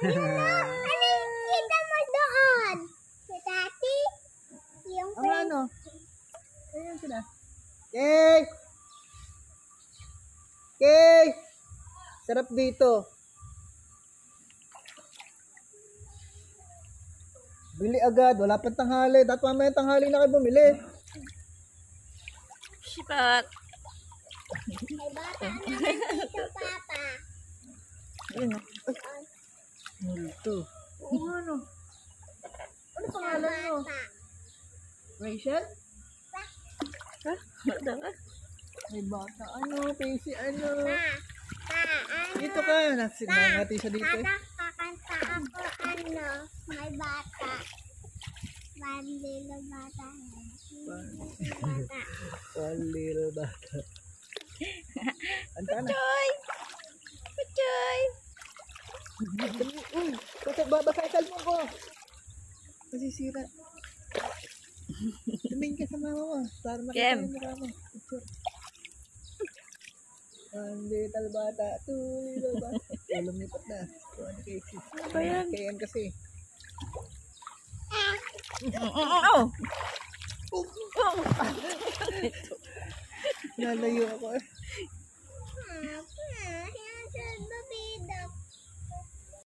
Ano yung kita mo doon? Si Tati? Yung Ang ano? Ayan sila. Kay! Kay! Sarap dito. Bili agad. Wala pang tanghali. Dapat mamaya tanghali na kayo bumili. Sipat. may bata naman dito, Papa. Ayun. Ay. Multo. Oo ano? Ano pangalan mo? Bata. Rachel? Ha? Wala ka? May bata. Ano? Casey ano? Ano? Dito ka. Nasinama natin siya dito eh. Kakanta ako, may bata. Bandila bata. Bata. One little bata. Anta na. Choy! Choy! Uy! Babasa yung cellphone ko. Masisira. Tumingin ka sa mama mo. Para makita Kem. yung mukha mo. Picture. One little bata. Two little bata. Lumipat na. Ano Casey? Ano ba yan? KM kasi. Oh! Nalayo ako eh.